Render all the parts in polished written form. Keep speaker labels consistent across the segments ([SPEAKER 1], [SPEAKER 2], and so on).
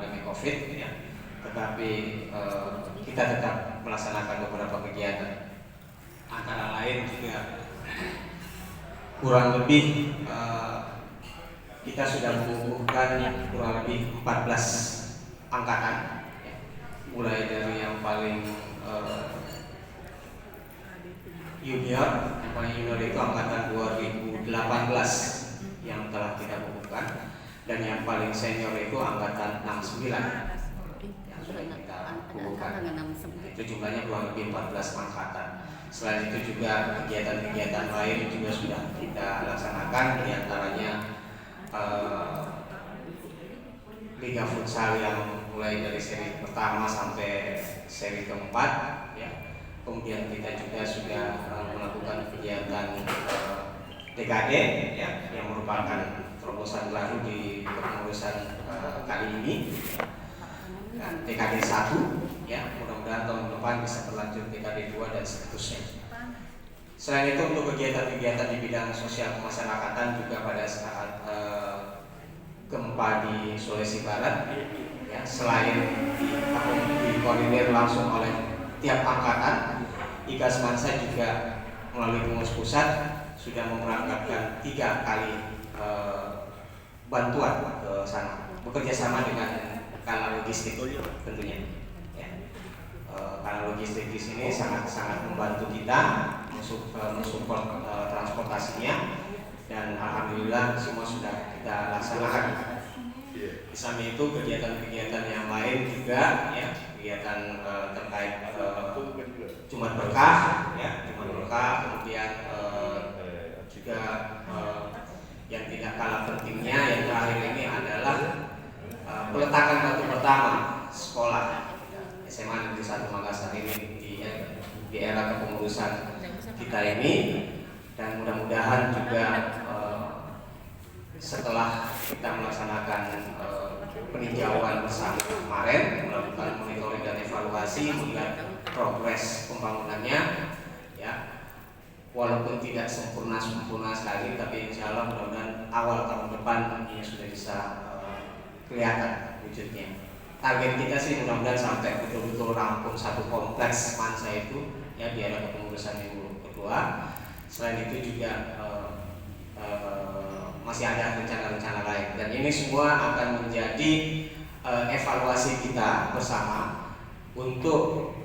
[SPEAKER 1] pandemi COVID ya. Tetapi kita tetap melaksanakan beberapa kegiatan, antara lain juga kurang lebih kita sudah mengukuhkan kurang lebih 14 angkatan ya. Mulai dari yang paling junior, yang paling junior itu angkatan 2018 yang telah kita kukuhkan, dan yang paling senior itu angkatan 69 yang sudah kita kukuhkan. Itu jumlahnya kurang lebih 14 angkatan. Selain itu juga kegiatan-kegiatan lain juga sudah kita laksanakan, diantaranya Liga Futsal yang mulai dari seri pertama sampai seri keempat ya. Kemudian kita juga sudah melakukan kegiatan TKD ya, yang merupakan terobosan baru di kepengurusan kali ini. Dan TKD 1 ya, mudah-mudahan tahun depan bisa berlanjut TKD 2 dan seterusnya. Selain itu untuk kegiatan-kegiatan di bidang sosial kemasyarakatan juga pada saat gempa di Sulawesi Barat ya, selain dikoordinir langsung oleh tiap angkatan, IKAS Mansa juga melalui pengurus pusat sudah memberangkatkan 3 kali bantuan ke sana, bekerja sama dengan kanal logistik tentunya ya. Kanal logistik di sini sangat membantu kita mensupport transportasinya, dan alhamdulillah semua sudah kita laksanakan. Di samping itu kegiatan-kegiatan yang lain juga ya, kegiatan terkait Jumat Berkah ya, Jumat Berkah, kemudian juga yang tidak kalah pentingnya yang terakhir ini adalah peletakan batu pertama sekolah SMA Negeri 1 Makassar ini di era kepengurusan kita ini. Dan mudah-mudahan juga setelah kita melaksanakan peninjauan bersama kemarin, melakukan monitoring dan evaluasi, melihat progres pembangunannya ya, walaupun tidak sempurna sekali, tapi insya Allah mudah-mudahan awal tahun depan ini sudah bisa kelihatan wujudnya. Target kita sih mudah-mudahan sampai betul-betul rampung satu kompleks Mansa itu ya, di era kepengurusan yang kedua. Selain itu juga masih ada rencana-rencana lain, dan ini semua akan menjadi evaluasi kita bersama untuk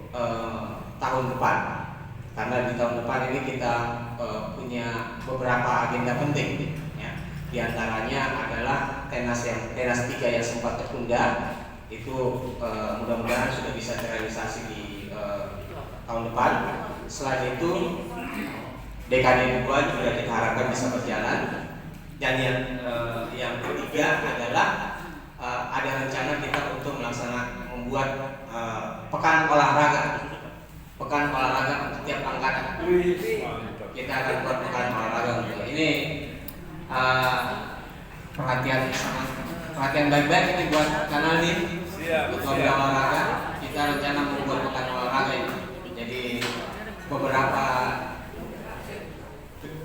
[SPEAKER 1] tahun depan, karena di tahun depan ini kita punya beberapa agenda penting ya. Di antaranya adalah tenas 3 yang sempat tertunda itu mudah-mudahan sudah bisa terrealisasi di tahun depan. Selain itu DKD 2 juga kita harapkan bisa berjalan. Dan yang ketiga adalah ada rencana kita untuk membuat pekan olahraga untuk tiap angkatan. Kita akan buat pekan olahraga untuk ini. Perhatian baik-baik ini buat kanal ini untuk olahraga. Kita rencana membuat pekan olahraga ini. Jadi beberapa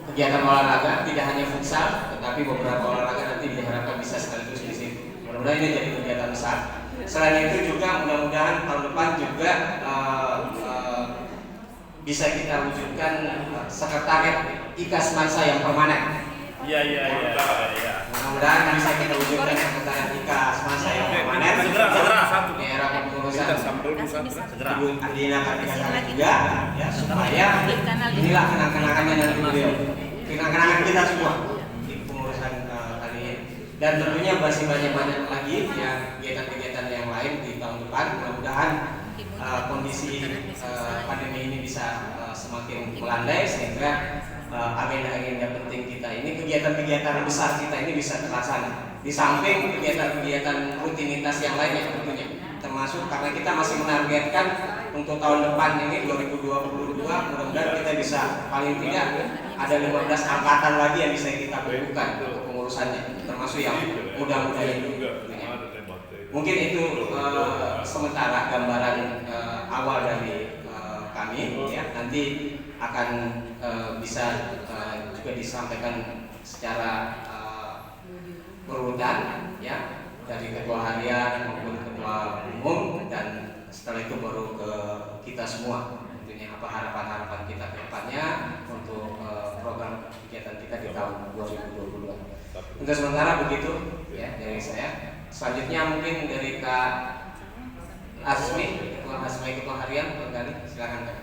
[SPEAKER 1] kegiatan olahraga, tidak hanya futsal, tetapi beberapa olahraga nanti diharapkan bisa sekaligus di sini. Mudah-mudahan ini jadi kegiatan besar. Selain itu juga mudah-mudahan tahun depan juga bisa kita wujudkan sekretariat IKAS Mansa yang permanen. Iya. Mudah-mudahan bisa kita wujudkan sekretariat IKAS Mansa yang permanen. Segera di era kepengurusan Ibu Andina Kartika juga ya, supaya inilah kenang-kenangannya dari beliau, kenang-kenangan kita semua di kepengurusan kali ini. Dan tentunya masih banyak lagi ya kegiatan-kegiatan yang lain di tahun depan. Mudah-mudahan kondisi pandemi ini bisa semakin melandai sehingga agenda-agenda penting kita ini, kegiatan-kegiatan besar kita ini bisa terlaksana. Di samping kegiatan-kegiatan rutinitas yang lainnya tentunya, termasuk karena kita masih menargetkan untuk tahun depan ini 2022 mudah-mudahan kita bisa paling tidak ada 15 angkatan lagi yang bisa kita bukukan untuk pengurusannya, termasuk yang muda-muda ini. Mungkin itu sementara gambaran awal dari kami ya. Nanti akan bisa juga disampaikan secara berurutan ya, dari ketua harian maupun setelah itu baru ke kita semua. Tentunya apa harapan-harapan kita ke depannya untuk program kegiatan kita di tahun 2022. Untuk sementara begitu ya dari saya. Selanjutnya mungkin dari Kak Asmi, Ketua Asmi Ketua Harian, barangkali silakan Kak.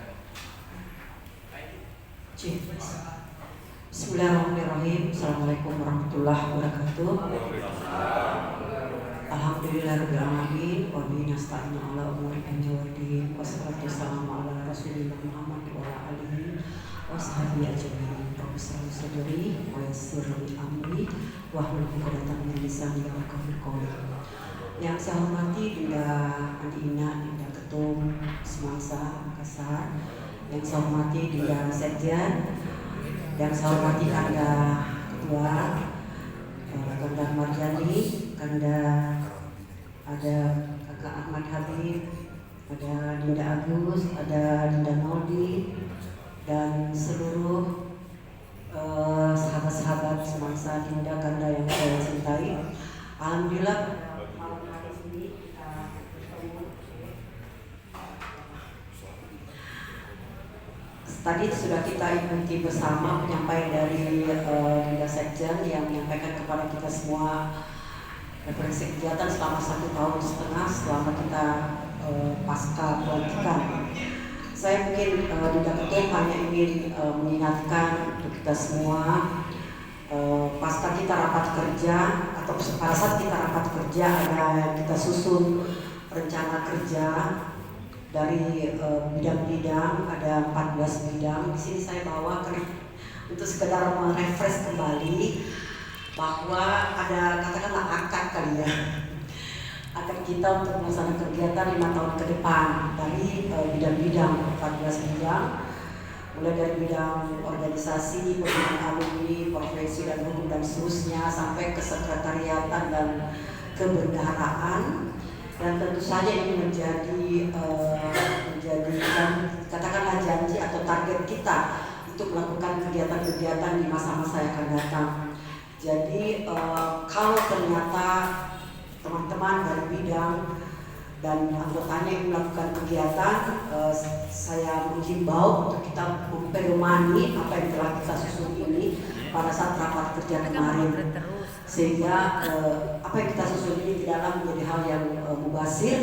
[SPEAKER 2] Bismillahirrahmanirrahim. Assalamualaikum warahmatullahi wabarakatuh. Alhamdulillahirabbil alamin wa bihi nasta'inu ala umuri dunya waddin. Wassalatu wassalamu ala Rasulillah Muhammad wa ala alihi washabihi ajmain. Rabbi shrah li sadri wa yassir li amri wahlul 'uqdatam min lisani yafqahu qawli. Yang saya hormati Dinda Andi Ina, Dinda Ketum Semangsa Makassar. Yang saya hormati Dinda Sekjen, yang saya hormati Kanda Ketua, Kanda Marjani, Kanda ada Kakak Ahmad Habib, ada Dinda Agus, ada Dinda Noldi, dan seluruh sahabat-sahabat semangsa Dinda Kanda yang saya cintai. Alhamdulillah malam hari ini kita bertemu. Tadi sudah kita ikuti bersama penyampaian dari Dinda Sekjen yang menyampaikan kepada kita semua referensi kegiatan selama 1,5 tahun selama kita pasca pelantikan. Saya mungkin Dinda Ketum hanya ingin mengingatkan untuk kita semua pasca kita rapat kerja atau pada saat kita rapat kerja ada kita susun rencana kerja dari bidang-bidang, ada 14 bidang. Di sini saya bawa untuk sekedar merefresh kembali bahwa ada katakanlah akad kali ya, akad kita untuk melaksanakan kegiatan 5 tahun ke depan dari bidang-bidang 14 bidang, mulai dari bidang organisasi, pembinaan alumni, profesi dan hukum dan seterusnya sampai kesekretariatan dan kebendaharaan. Dan tentu saja ini menjadi katakanlah janji atau target kita untuk melakukan kegiatan-kegiatan di masa-masa yang akan datang. Jadi kalau ternyata teman-teman dari bidang dan anggotanya yang melakukan kegiatan, saya menghimbau untuk kita memperdomani apa yang telah kita susun ini pada saat rapat kerja kemarin, sehingga apa yang kita susun ini tidaklah menjadi hal yang mubazir,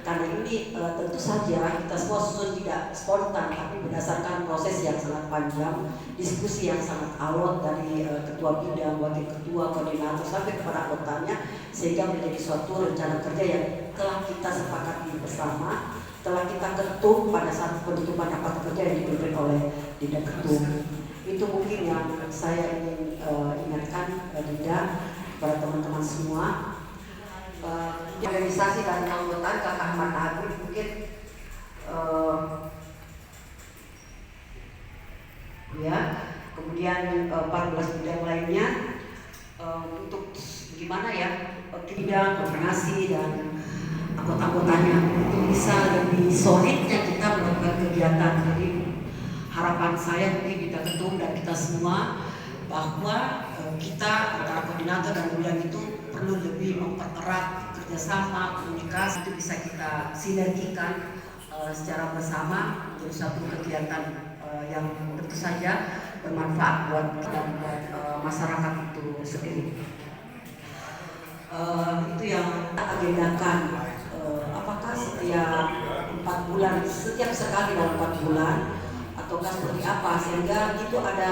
[SPEAKER 2] karena ini tentu saja kita semua susun tidak spontan tapi berdasarkan proses yang sangat panjang, diskusi yang sangat alot dari ketua bidang, wakil ketua, koordinator sampai kepada anggotanya, sehingga menjadi suatu rencana kerja yang telah kita sepakati bersama, telah kita ketuk pada saat penutupan rapat kerja yang dipimpin oleh Dinda Ketum. Itu mungkin yang saya ingin ingatkan Dinda kepada teman-teman semua. Organisasi dan keanggotaan Kakak Ahmad Habib mungkin ya, kemudian 14 bidang lainnya untuk gimana ya bidang koordinasi dan anggota-anggotanya untuk bisa lebih solidnya kita melakukan kegiatan. Jadi harapan saya mungkin kita ketum dan kita semua bahwa kita antara koordinator dan bidang itu perlu lebih mempererat kerjasama, komunikasi, itu bisa kita sinergikan secara bersama menjadi suatu kegiatan yang tentu saja bermanfaat buat kita dan buat masyarakat itu sendiri. Itu yang kita agendakan. Apakah setiap 4 bulan, setiap sekali dalam 4 bulan, ataukah seperti apa, sehingga itu ada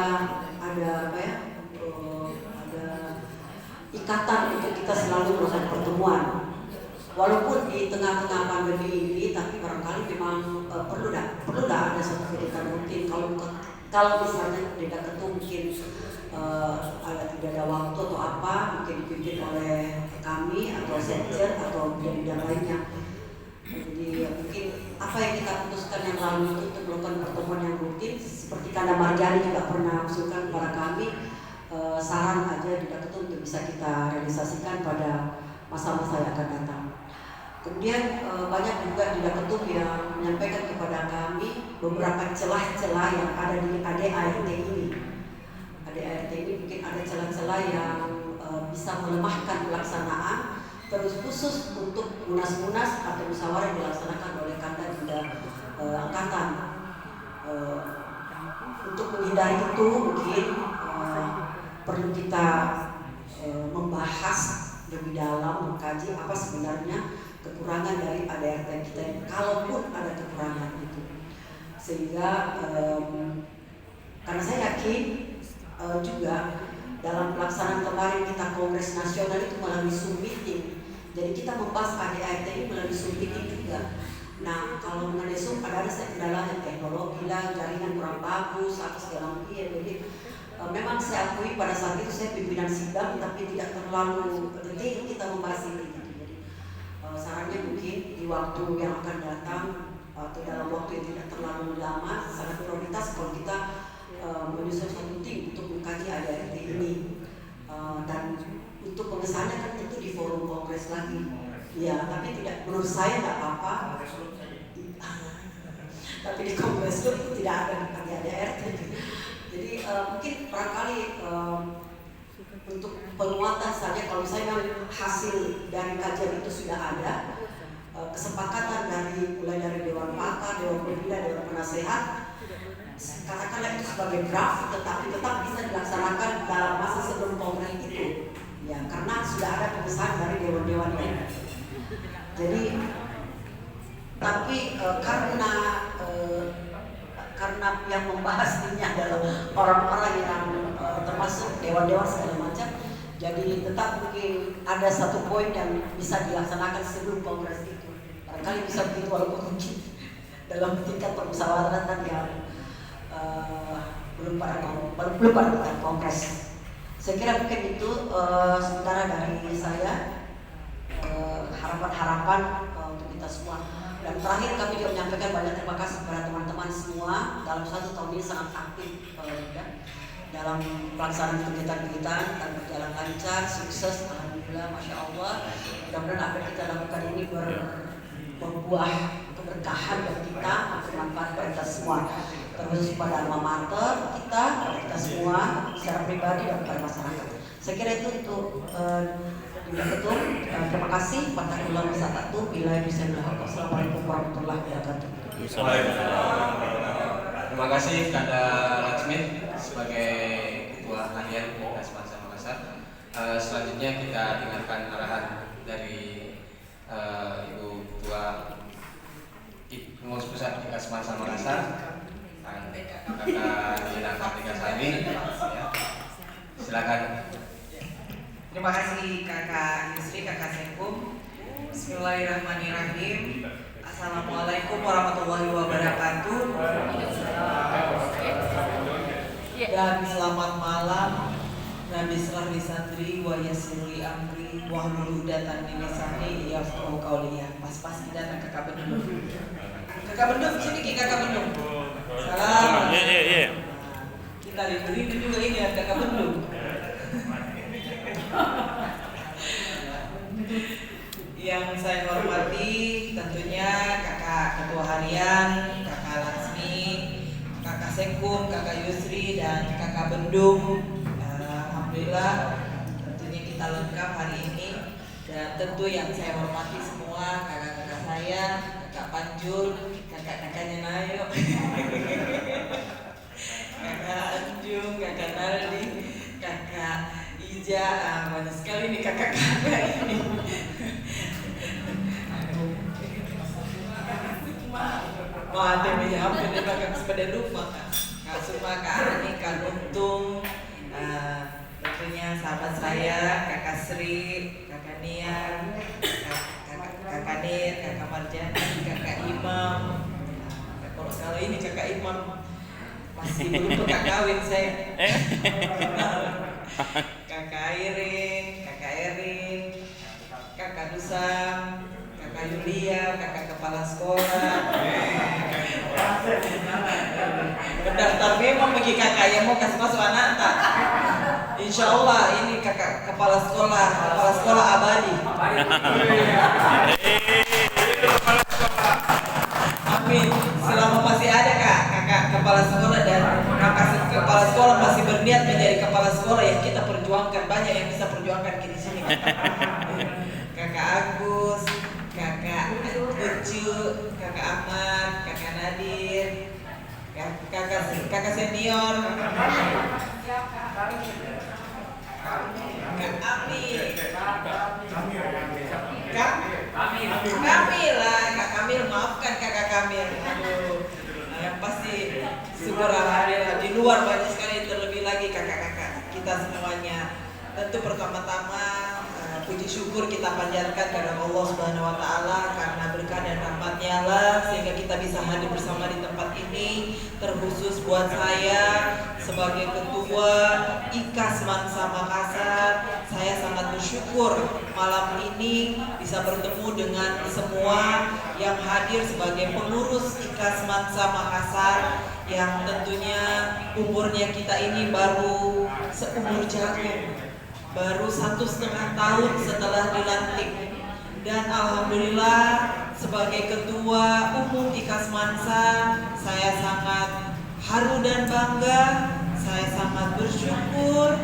[SPEAKER 2] apa ya? Ada ikatan untuk kita selalu melakukan pertemuan. Walaupun di tengah-tengah pandemi ini, tapi barangkali memang perlu ada satu kegiatan rutin. Kalau misalnya Dinda Ketum mungkin tidak ada waktu atau apa, mungkin dipimpin oleh kami atau sekjen atau bidang-bidang lainnya. Jadi mungkin apa yang kita putuskan yang lalu itu untuk melakukan pertemuan yang rutin, seperti Kanda Marjani juga pernah usulkan kepada kami, saran aja Dinda Ketum untuk bisa kita realisasikan pada masa-masa yang akan datang. Kemudian banyak juga Dinda Ketum yang menyampaikan kepada kami beberapa celah-celah yang ada di ADART ini. ADART ini mungkin ada celah-celah yang bisa melemahkan pelaksanaan, Terus khusus untuk munas-munas atau musyawarah yang dilaksanakan oleh Kanda juga angkatan. Untuk menghindari itu mungkin perlu kita membahas lebih dalam, mengkaji apa sebenarnya kekurangan dari ADRT kita, kalaupun ada kekurangan itu. Sehingga karena saya yakin juga dalam pelaksanaan kemarin kita Kongres Nasional itu melalui Zoom meeting. Jadi kita membahas ADRT ini melalui Zoom meeting juga. Nah, kalau mengenai Zoom ada kendalanya, teknologi lah, jaringan kurang bagus atau segala macam. Jadi memang saya akui pada saat itu saya pimpinan sidang, tapi tidak terlalu detail kita membahas ini. Jadi sarannya mungkin di waktu yang akan datang atau dalam waktu yang tidak terlalu lama, sangat prioritas kalau kita menyusun satu tim untuk mengkaji ADRT ini. Dan untuk pengesahannya kan tentu di forum kongres lagi. Ya, tapi tidak, menurut saya tidak apa-apa. Tapi di kongres itu tidak ada ADRT. Jadi mungkin barangkali untuk penguatan saja, kalau misalnya hasil dari kajian itu sudah ada, kesepakatan mulai dari Dewan Pakar, Dewan Pembina, Dewan Penasehat, katakanlah itu sebagai draft, tetapi tetap bisa dilaksanakan dalam masa sebelum kongres itu. Ya, karena sudah ada pengesahan dari dewan-dewan ini. Jadi, tapi karena yang membahas ini adalah orang-orang yang termasuk dewan-dewan segala macam, jadi tetap mungkin ada satu poin yang bisa dilaksanakan sebelum kongres itu. Barangkali bisa begitu, walaupun mungkin dalam tingkat permusyawaratan yang belum pada kongres. Saya kira mungkin itu sementara dari saya, harapan-harapan untuk kita semua. Dan terakhir kami juga menyampaikan banyak terima kasih kepada teman-teman semua dalam 1 tahun ini sangat aktif dalam pelaksanaan kegiatan-kegiatan dan berjalan lancar, sukses, alhamdulillah, masya Allah. Mudah-mudahan apa yang kita lakukan ini berbuah keberkahan bagi kita, bermanfaat bagi kita semua, terus pada alma mater kita semua secara pribadi dan pada masyarakat. Saya kira itu untuk Ketum. Terima kasih. Fatahullah wasatatu bila bisa dilakukan. Assalamualaikum warahmatullahi wabarakatuh.
[SPEAKER 1] Terima kasih Kanda Laksmi sebagai Ketua Harian Ikas Mansa Makassar. Selanjutnya kita dengarkan arahan dari Ibu Ketua Pengurus Pusat Ikas Mansa Makassar, Kakak Nina Kartika Sari. Silakan.
[SPEAKER 3] Terima kasih Kakak Yusri, Kakak Sekum. Bismillahirrahmanirrahim. Assalamualaikum warahmatullahi wabarakatuh. Dan selamat malam. Nabi Srahli Santri wa Yasirli Amri wa Hlul Udatan min lisani yafqahu qawli. Pas-pas kita datang Kakak Bendung. Kakak Bendung sini ki Kakak Bendung. Salam. Iya. Kita diberi juga ini ya Kakak Bendung. Yang saya hormati tentunya Kakak Ketua Harian, Kakak Laksmi, Kakak Sekum, Kakak Yusri, dan Kakak Bendung. Alhamdulillah tentunya kita lengkap hari ini. Dan tentu yang saya hormati semua kakak-kakak saya, Kakak Panjul, kakak-kakaknya Nayo, Kakak Anjung, Kakak Naldi, Kakak Ija, banyak sekali nih kakak-kakak ini. Wah, demi apa nih kakak sepeda lupa Kak Suma, Kak Ani, Kak Untung, tentunya sahabat saya, Kakak Sri, Kakak Nia, Kakak Nir, Kakak Marjani, Kakak Imam. Kalau ini Kakak Imam masih belum tukar kawin saya. Kakak Irin, Kakak Erin, Kakak Dusam, Kakak Yulia, Kakak Kepala Sekolah. Berdaftar memang bagi kakak yang mau kasih masuk anak tak? Insya Allah ini kakak kepala sekolah abadi. Amin. Selama masih ada kakak kepala sekolah dan kakak kepala sekolah masih berniat menjadi kepala sekolah, yang kita perjuangkan, banyak yang bisa perjuangkan di sini. Kakak Kakak Ahmad, Kakak Nadir, kakak senior, Kak Ami, Kamil lah, Kak Kamil, maafkan kakak Kamil. Aduh, yang pasti syukur alhamdulillah. Di luar banyak sekali, terlebih lagi kakak-kakak kita semuanya. Tentu pertama-tama puji syukur kita panjatkan kepada Allah Subhanahu wa taala karena berkah dan rahmat-Nya lah sehingga kita bisa hadir bersama di tempat ini. Terkhusus buat saya sebagai ketua IKAS Mansa Makassar, saya sangat bersyukur malam ini bisa bertemu dengan semua yang hadir sebagai pengurus IKAS Mansa Makassar yang tentunya umurnya kita ini baru seumur jagung. Baru 1,5 tahun setelah dilantik, dan alhamdulillah sebagai ketua umum IKAS Mansa saya sangat haru dan bangga, saya sangat bersyukur,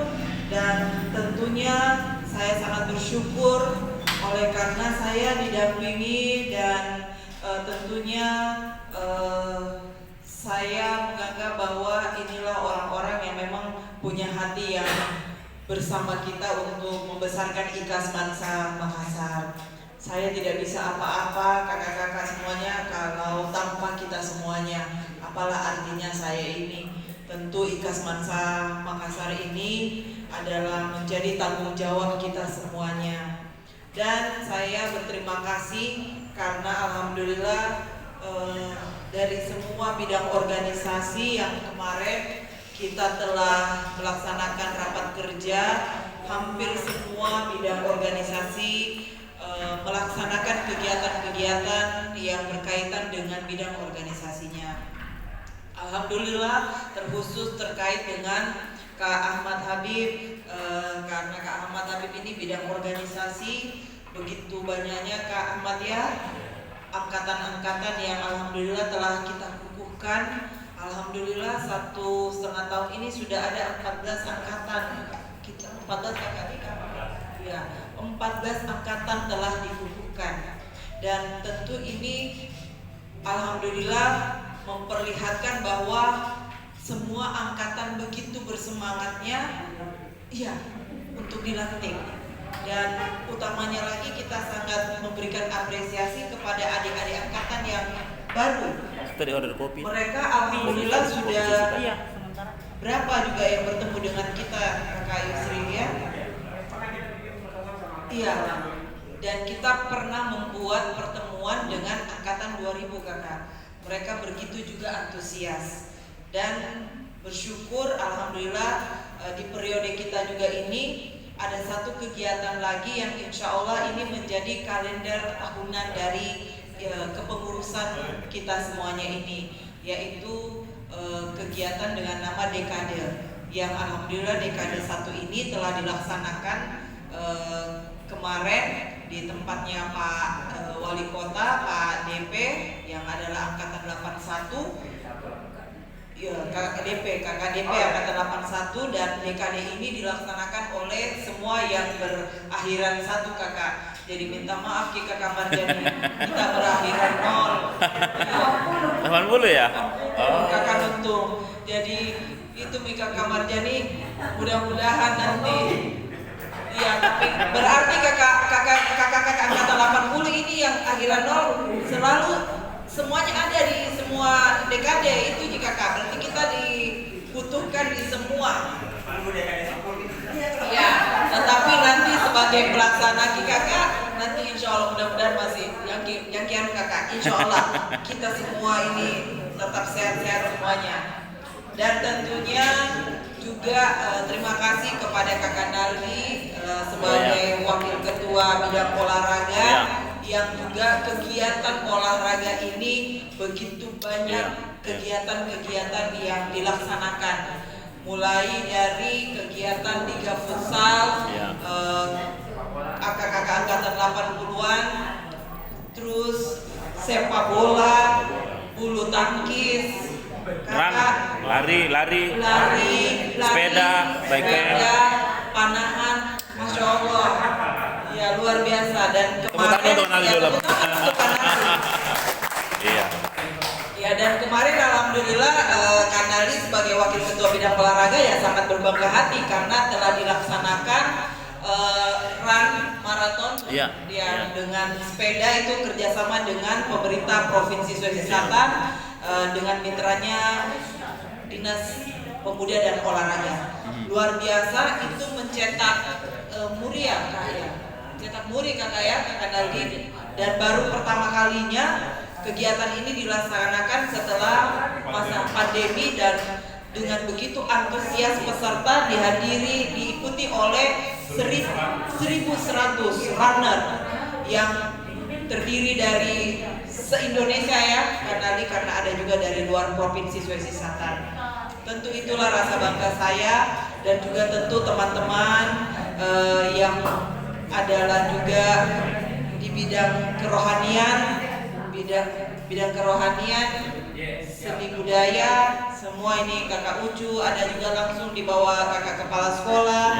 [SPEAKER 3] dan tentunya saya sangat bersyukur oleh karena saya didampingi dan tentunya saya menganggap bahwa inilah orang-orang yang memang punya hati yang bersama kita untuk membesarkan IKAS Mansa Makassar. Saya tidak bisa apa-apa kakak-kakak semuanya kalau tanpa kita semuanya. Apalah artinya saya ini. Tentu IKAS Mansa Makassar ini adalah menjadi tanggung jawab kita semuanya. Dan saya berterima kasih karena alhamdulillah dari semua bidang organisasi yang kemarin kita telah melaksanakan rapat kerja, hampir semua bidang organisasi melaksanakan kegiatan-kegiatan yang berkaitan dengan bidang organisasinya. Alhamdulillah, terkhusus terkait dengan Kak Ahmad Habib, karena Kak Ahmad Habib ini bidang organisasi, begitu banyaknya Kak Ahmad ya, angkatan-angkatan yang alhamdulillah telah kita kukuhkan. Alhamdulillah 1,5 tahun ini sudah ada 14 angkatan. Kita 14 kakak ya, 14 angkatan telah dikukuhkan. Dan tentu ini alhamdulillah memperlihatkan bahwa semua angkatan begitu bersemangatnya iya untuk dilantik. Dan utamanya lagi kita sangat memberikan apresiasi kepada adik-adik angkatan yang baru. Mereka alhamdulillah sudah berapa juga yang bertemu dengan kita Kakak Yusri ya. Iya. Dan kita pernah membuat pertemuan dengan angkatan 2000 kakak. Mereka begitu juga antusias dan bersyukur alhamdulillah di periode kita juga ini ada satu kegiatan lagi yang insya Allah ini menjadi kalender tahunan dari kepengurusan kita semuanya ini, yaitu kegiatan dengan nama dekade yang alhamdulillah dekade 1 ini telah dilaksanakan kemarin di tempatnya Pak Wali Kota, Pak DP yang adalah angkatan 81 ya, kakak DP angkatan 81, dan dekade ini dilaksanakan oleh semua yang berakhiran 1 kakak. Jadi minta maaf ki kakak Marjani, kita berakhiran 0
[SPEAKER 4] 80 ya?
[SPEAKER 3] kakak untung. Jadi itu mi kakak Marjani, mudah-mudahan nanti ya, tapi berarti kakak angkatan 80 ini yang akhiran 0 selalu semuanya ada di semua dekade itu jika kakak, berarti kita dibutuhkan di semua. Ya, tetapi nanti sebagai pelaksana kakak nanti insya Allah mudah-mudahan masih yang kian kakak, insya Allah kita semua ini tetap sehat-sehat semuanya. Dan tentunya juga terima kasih kepada kakak Naldi sebagai wakil ketua bidang olahraga yang juga kegiatan olahraga ini begitu banyak kegiatan-kegiatan yang dilaksanakan, mulai dari kegiatan Liga Futsal kakak-kakak angkatan 80-an, terus sepak bola, bulu tangkis, kakak lari,
[SPEAKER 4] sepeda,
[SPEAKER 3] panahan, masya Allah, ya luar biasa. Dan kemarin
[SPEAKER 4] untuk Naldi dulu.
[SPEAKER 3] Iya. bidang olahraga ya sangat berbangga hati karena telah dilaksanakan run maraton dengan sepeda itu kerjasama dengan pemerintah Provinsi Sulawesi Selatan dengan mitranya Dinas Pemuda dan Olahraga. Luar biasa, itu mencetak muri ya Kak ya, mencetak muri Kakak ya, Kakak Dalgi. Dan baru pertama kalinya kegiatan ini dilaksanakan setelah masa pandemi dan dengan begitu antusias peserta diikuti oleh 1.100 runner yang terdiri dari se-Indonesia ya, karena ada juga dari luar Provinsi Sulawesi Selatan. Tentu itulah rasa bangga saya dan juga tentu teman-teman yang adalah juga di bidang kerohanian, bidang kerohanian, seni budaya, semua ini Kakak Ucu, ada juga langsung di bawah Kakak Kepala Sekolah.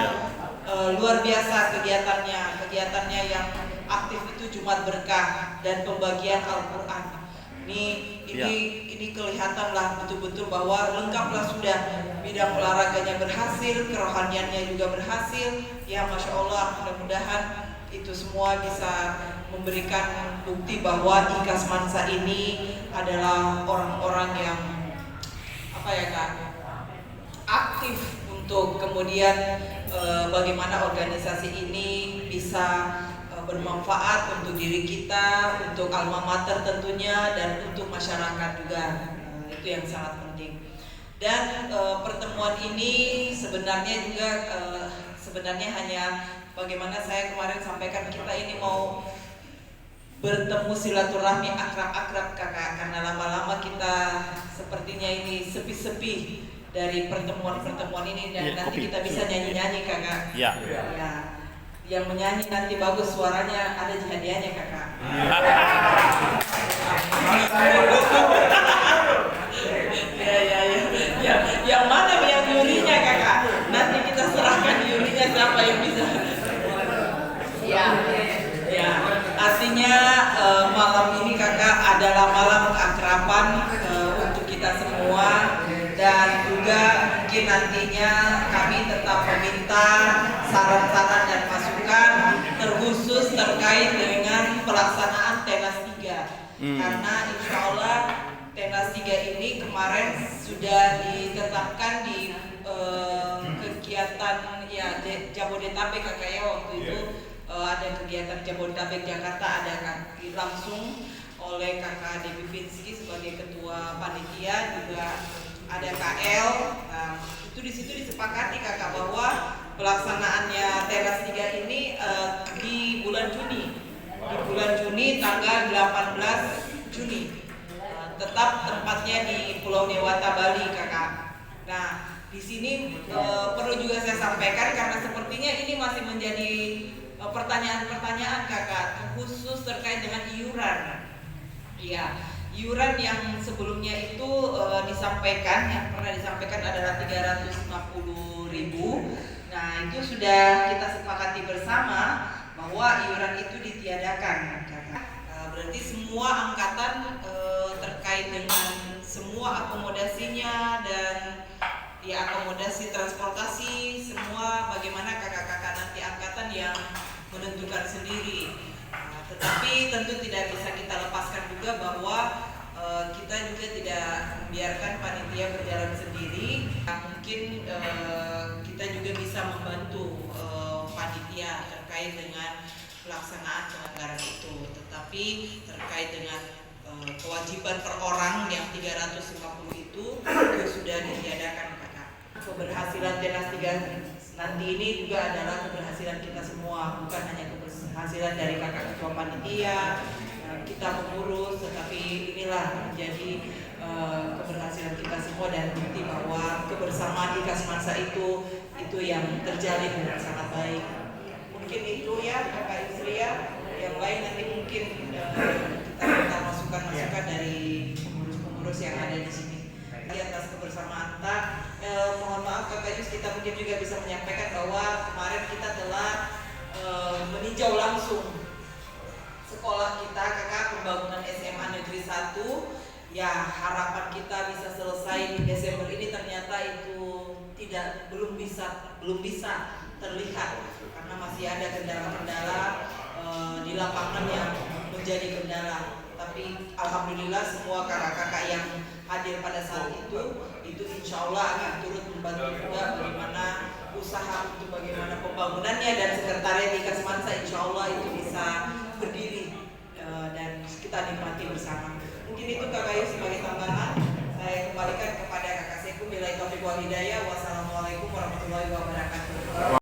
[SPEAKER 3] Luar biasa kegiatannya yang aktif itu Jumat Berkah dan pembagian Al-Quran. Ini kelihatanlah betul-betul bahwa lengkaplah sudah, bidang olahraganya berhasil, kerohaniannya juga berhasil. Ya Masya Allah, mudah-mudahan itu semua bisa memberikan bukti bahwa IKAS Mansa ini adalah orang-orang yang aktif untuk kemudian bagaimana organisasi ini bisa bermanfaat untuk diri kita, untuk alma mater tentunya, dan untuk masyarakat juga. Itu yang sangat penting. Dan pertemuan ini sebenarnya hanya bagaimana saya kemarin sampaikan, kita ini mau bertemu silaturahmi akrab-akrab Kakak, karena lama-lama kita sepertinya ini sepi-sepi dari pertemuan-pertemuan ini, dan nanti kita bisa nyanyi-nyanyi Kakak. Ya. Yang menyanyi nanti bagus suaranya, ada hadiahnya Kakak. Ya. Yang mana yang jurinya Kakak? Nanti kita serahkan jurinya siapa yang bisa. Ya. Artinya malam ini Kakak adalah malam keakraban untuk kita semua. Dan juga mungkin nantinya kami tetap meminta saran-saran dan masukan terkhusus terkait dengan pelaksanaan Tenas 3. Karena insya Allah Tenas 3 ini kemarin sudah ditetapkan di kegiatan ya Jabodetabek Kakak ya, waktu itu ada kegiatan Jabodetabek Jakarta, ada langsung oleh Kakak Devi Finsky sebagai ketua panitia, juga ada KL. Nah, itu di situ disepakati Kakak bahwa pelaksanaannya Tenas 3 ini di bulan Juni. Di bulan Juni tanggal 18 Juni. Tetap tempatnya di Pulau Dewata Bali Kakak. Nah, di sini perlu juga saya sampaikan karena sepertinya ini masih menjadi pertanyaan-pertanyaan Kakak, khusus terkait dengan iuran. Iya. Iuran yang sebelumnya itu yang pernah disampaikan adalah 350.000. Nah, itu sudah kita sepakati bersama bahwa iuran itu ditiadakan. Berarti semua angkatan terkait dengan semua akomodasinya dan akomodasi transportasi, semua bagaimana kakak-kakak nanti angkatan yang menentukan sendiri. Tetapi tentu tidak bisa kita lepaskan juga bahwa kita juga tidak membiarkan panitia berjalan sendiri. Mungkin kita juga bisa membantu panitia terkait dengan pelaksanaan penyelenggaraan itu. Tetapi terkait dengan kewajiban per orang yang 350 itu sudah ditiadakan Kakak. Keberhasilan Tenas 3 nanti ini juga adalah keberhasilan kita semua, bukan hanya keberhasilan dari kakak ketua panitia, kita pengurus, tetapi inilah menjadi keberhasilan kita semua dan bukti bahwa kebersamaan IKAS Mansa itu yang terjalin dengan sangat baik. Mungkin itu ya Kakak Yusria, yang lain nanti mungkin kita minta masukan-masukan dari pengurus-pengurus yang ada di sini. Di atas kebersamaan mohon maaf Kakak Yus, kita mungkin juga bisa menyampaikan bahwa kemarin kita telah meninjau langsung sekolah kita Kakak, pembangunan SMA Negeri 1. Ya, harapan kita bisa selesai di Desember ini, ternyata itu belum bisa terlihat karena masih ada kendala-kendala di lapangan yang menjadi kendala. Tapi alhamdulillah semua kakak-kakak yang hadir pada saat itu insya Allah akan turut membantu juga bagaimana usaha untuk bagaimana pembangunannya, dan sekretariat IKAS Mansa insya Allah itu bisa berdiri dan kita nikmati bersama. Mungkin itu Kakak Yus sebagai tambahan. Saya kembalikan kepada Kakak Sekum. Billahi taufiq wal hidayah. Wassalamualaikum warahmatullahi wabarakatuh.